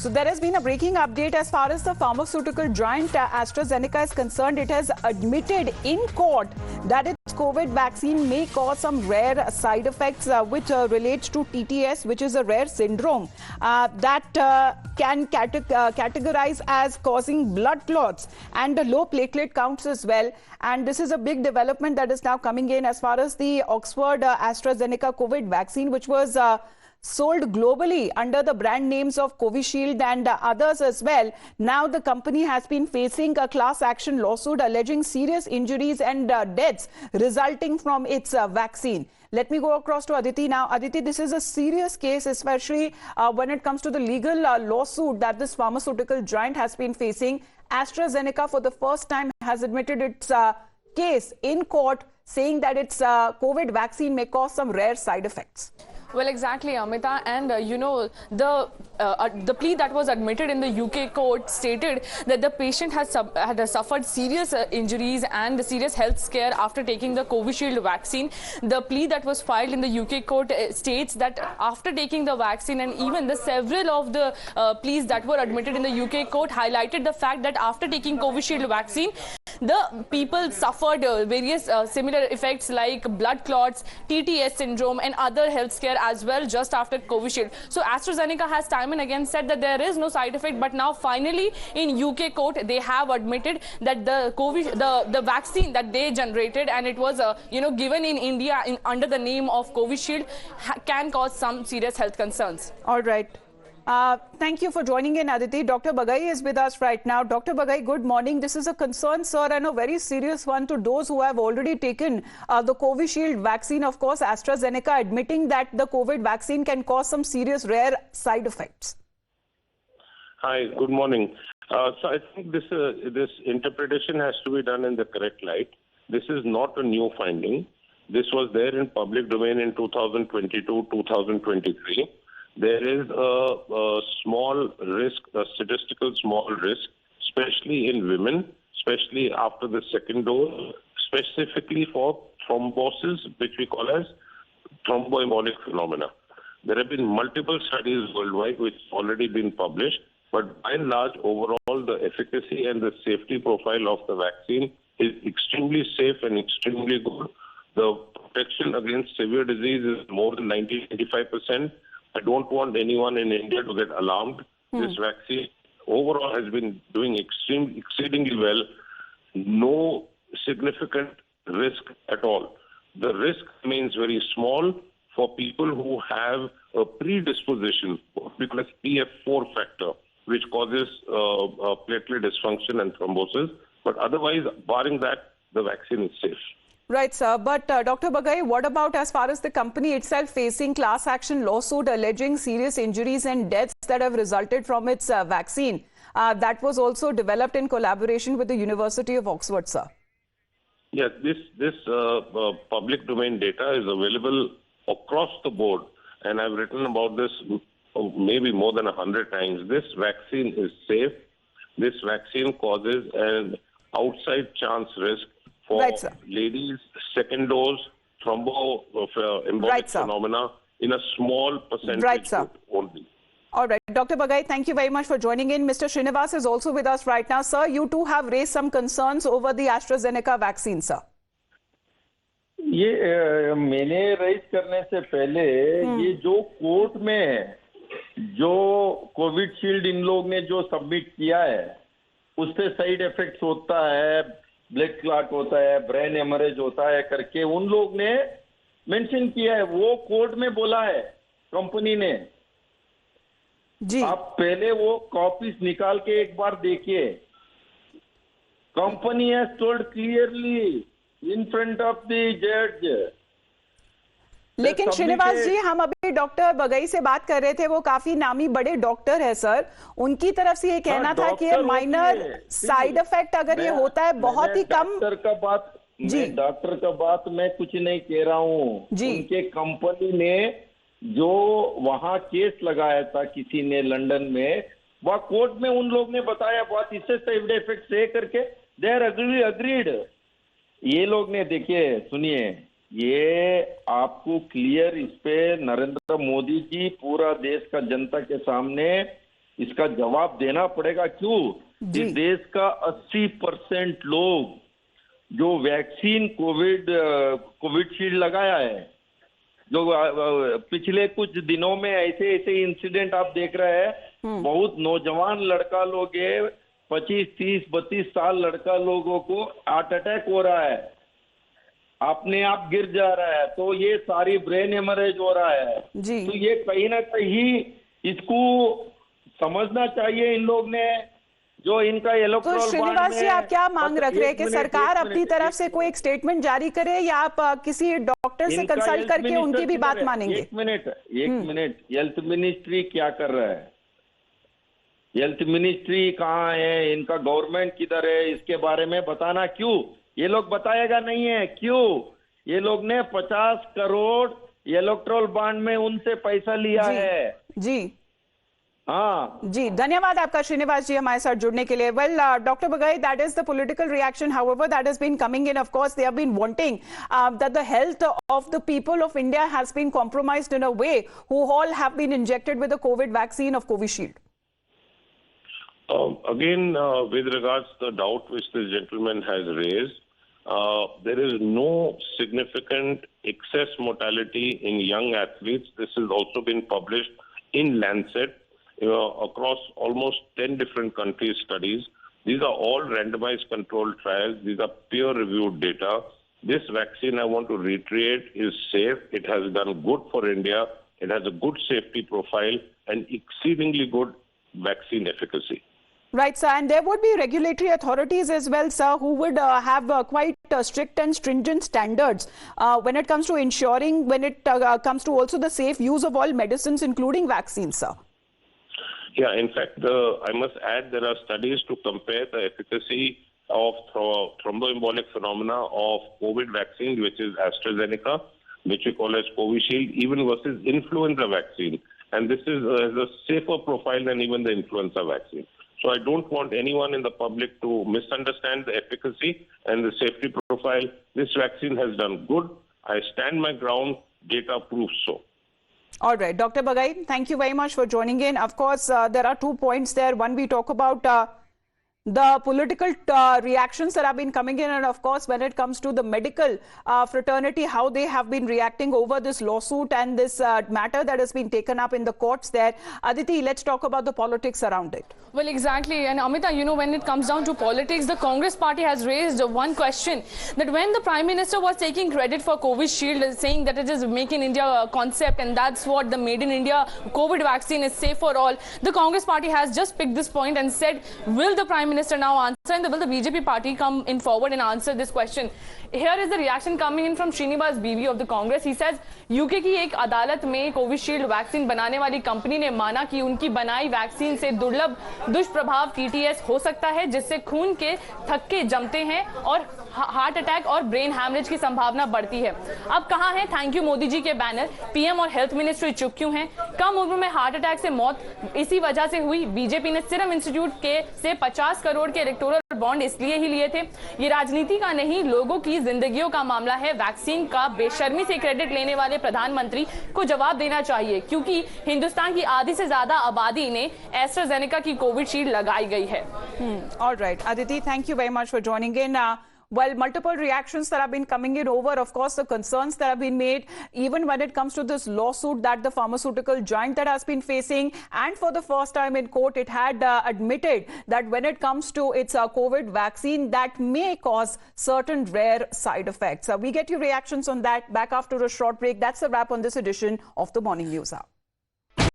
So there has been a breaking update as far as the pharmaceutical giant AstraZeneca is concerned. It has admitted in court that its COVID vaccine may cause some rare side effects which relates to TTS, which is a rare syndrome that can categorize as causing blood clots and low platelet counts as well. And this is a big development that is now coming in as far as the Oxford AstraZeneca COVID vaccine, which was sold globally under the brand names of Covishield and others as well. Now the company has been facing a class action lawsuit alleging serious injuries and deaths resulting from its vaccine. Let me go across to Aditi now. Aditi, this is a serious case, especially when it comes to the legal lawsuit that this pharmaceutical giant has been facing. AstraZeneca for the first time has admitted its case in court, saying that its COVID vaccine may cause some rare side effects. Well, exactly, Amita, and the plea that was admitted in the UK court stated that the patient had suffered serious injuries and serious health scare after taking the Covishield vaccine. The plea that was filed in the UK court states that after taking the vaccine, and even the several of the pleas that were admitted in the UK court highlighted the fact that after taking Covishield vaccine, the people suffered various similar effects like blood clots, TTS syndrome, and other health scare as well just after Covishield. So AstraZeneca has time and again said that there is no side effect, but now finally in UK court they have admitted that the vaccine that they generated, and it was given in India under the name of Covishield, can cause some serious health concerns. All right. Thank you for joining in, Aditi. Dr. Bagai is with us right now. Dr. Bagai, good morning. This is a concern, sir, and a very serious one to those who have already taken the Covishield vaccine. Of course, AstraZeneca admitting that the COVID vaccine can cause some serious rare side effects. Hi, good morning. So I think this interpretation has to be done in the correct light. This is not a new finding. This was there in public domain in 2022, 2023. There is a small risk, a statistical small risk, especially in women, especially after the second dose, specifically for thrombosis, which we call as thromboembolic phenomena. There have been multiple studies worldwide which have already been published, but by and large, overall, the efficacy and the safety profile of the vaccine is extremely safe and extremely good. The protection against severe disease is more than 90-95%. I don't want anyone in India to get alarmed. This vaccine overall has been doing exceedingly well. No significant risk at all. The risk remains very small for people who have a predisposition, because PF4 factor, which causes platelet dysfunction and thrombosis. But otherwise, barring that, the vaccine is safe. Right, sir. But Dr. Bagai, what about as far as the company itself facing class action lawsuit alleging serious injuries and deaths that have resulted from its vaccine that was also developed in collaboration with the University of Oxford, sir? Yes, this public domain data is available across the board, and I've written about this maybe more than 100 times. This vaccine is safe. This vaccine causes an outside chance risk for ladies, second dose, thromboembolic phenomena in a small percentage group only. All right. Dr. Bagai, thank you very much for joining in. Mr. Srinivas is also with us right now. Sir, you too have raised some concerns over the AstraZeneca vaccine, sir. ये मैंने raise करने से पहले ये जो court में जो Covishield इन लोग ने जो सबमिट किया है उससे साइड इफेक्ट्स होता है, ब्लड क्लॉट होता है, ब्रेन हेमरेज होता है करके उन लोग ने मेंशन किया है, वो कोर्ट में बोला है कंपनी ने जी। आप पहले वो कॉपीज निकाल के एक बार देखिए। Company has told clearly in front of the जज। लेकिन श्रीनिवास जी, हम अभी डॉक्टर बगई से बात कर रहे थे, वो काफी नामी बड़े डॉक्टर है सर, उनकी तरफ से ये कहना था कि ये माइनर साइड इफेक्ट अगर ये होता है बहुत ही कम। डॉक्टर का बात जी, डॉक्टर का बात मैं कुछ नहीं कह रहा हूँ जी। उनके कंपनी ने जो वहां केस लगाया था किसी ने लंदन में, वह कोर्ट में उन लोग ने बताया बात इससे साइड इफेक्ट है करके, दे आर अग्रीड। ये लोग ने देखिए सुनिए, ये आपको क्लियर इस पे नरेंद्र मोदी जी पूरा देश का जनता के सामने इसका जवाब देना पड़ेगा। क्यों? इस देश का 80% लोग जो वैक्सीन कोविशील्ड लगाया है, जो पिछले कुछ दिनों में ऐसे ऐसे इंसिडेंट आप देख रहे हैं, बहुत नौजवान लड़का लोग है, 25, 30, 32 साल लड़का लोगों को हार्ट अटैक हो रहा है, अपने आप गिर जा रहा है, तो ये सारी ब्रेन हेमरेज हो रहा है जी। तो ये कहीं ना कहीं इसको समझना चाहिए इन लोग ने, जो इनका इलेक्टोरल तो श्रीनिवास जी, आप क्या मांग रख रहे हैं कि सरकार अपनी तरफ से कोई एक स्टेटमेंट जारी करे, या आप किसी डॉक्टर से कंसल्ट करके उनकी भी बात मानेंगे? एक मिनट, हेल्थ मिनिस्ट्री क्या कर रहा है? हेल्थ मिनिस्ट्री कहाँ है? इनका गवर्नमेंट किधर है? इसके बारे में बताना क्यों? ये लोग बताएगा नहीं है। क्यों? ये लोग ने 50 करोड़ इलेक्टोरल बॉन्ड में उनसे पैसा लिया है जी। हाँ जी, धन्यवाद आपका श्रीनिवास जी हमारे साथ जुड़ने के लिए। Well doctor Baghel, that is the political reaction however that has been coming in. Of course they have been wanting that the health of the people of India has been compromised in a way who all have been injected with the COVID vaccine of Covishield. Again, with regards to the doubt which this gentleman has raised, there is no significant excess mortality in young athletes. This has also been published in Lancet across almost 10 different countries' studies. These are all randomized controlled trials. These are peer-reviewed data. This vaccine, I want to reiterate, is safe. It has done good for India. It has a good safety profile and exceedingly good vaccine efficacy. Right, sir. And there would be regulatory authorities as well, sir, who would have quite strict and stringent standards when it comes to ensuring, when it comes to also the safe use of all medicines, including vaccines, sir. Yeah, in fact, I must add there are studies to compare the efficacy of thromboembolic phenomena of COVID vaccine, which is AstraZeneca, which we call as Covishield, even versus influenza vaccine. And this is has a safer profile than even the influenza vaccine. So I don't want anyone in the public to misunderstand the efficacy and the safety profile. This vaccine has done good. I stand my ground. Data proves so. All right, Dr. Bagaid, thank you very much for joining in. Of course, there are 2 points there. One, we talk about the political reactions that have been coming in, and of course when it comes to the medical fraternity, how they have been reacting over this lawsuit and this matter that has been taken up in the courts there. Aditi, let's talk about the politics around it. Well, exactly. And Amita, you know, when it comes down to politics, the Congress party has raised one question, that when the Prime Minister was taking credit for Covishield, saying that it is Make in India concept and that's what the Made in India COVID vaccine is safe for all, the Congress party has just picked this point and said, will the Prime Minister now answer, and will the BJP party come in forward and answer this question? Here is the reaction coming in from Srinivas BV of the Congress. He says, UK की एक अदालत में Covishield vaccine बनाने वाली company ने माना कि उनकी बनाई वैक्सीन से दुर्लभ दुष्प्रभाव टीटीएस हो सकता है, जिससे खून के थक्के जमते हैं और हार्ट अटैक और ब्रेन हैमरेज की संभावना बढ़ती है। अब कहां है थैंक यू मोदी जी के बैनर? पीएम और हेल्थ मिनिस्ट्री चुप क्यों हैं? कम उम्र में हार्ट अटैक से मौत इसी वजह से हुई। बीजेपी ने सीरम इंस्टीट्यूट के से 50 करोड़ के इलेक्टोरल बॉन्ड इसलिए ही लिए थे। ये राजनीति का नहीं, लोगों की जिंदगियों का मामला है। वैक्सीन का बेशर्मी से क्रेडिट लेने वाले प्रधानमंत्री को जवाब देना चाहिए, क्योंकि हिंदुस्तान की आधी से ज्यादा आबादी ने एस्ट्राजेनेका की कोविशील्ड लगाई गई है। All right, Aditi, thank you very much for joining in. Well, multiple reactions that have been coming in over, of course, the concerns that have been made, even when it comes to this lawsuit that the pharmaceutical giant that has been facing, and for the first time in court, it had admitted that when it comes to its COVID vaccine, that may cause certain rare side effects. We get your reactions on that back after a short break. That's a wrap on this edition of the Morning News Hour.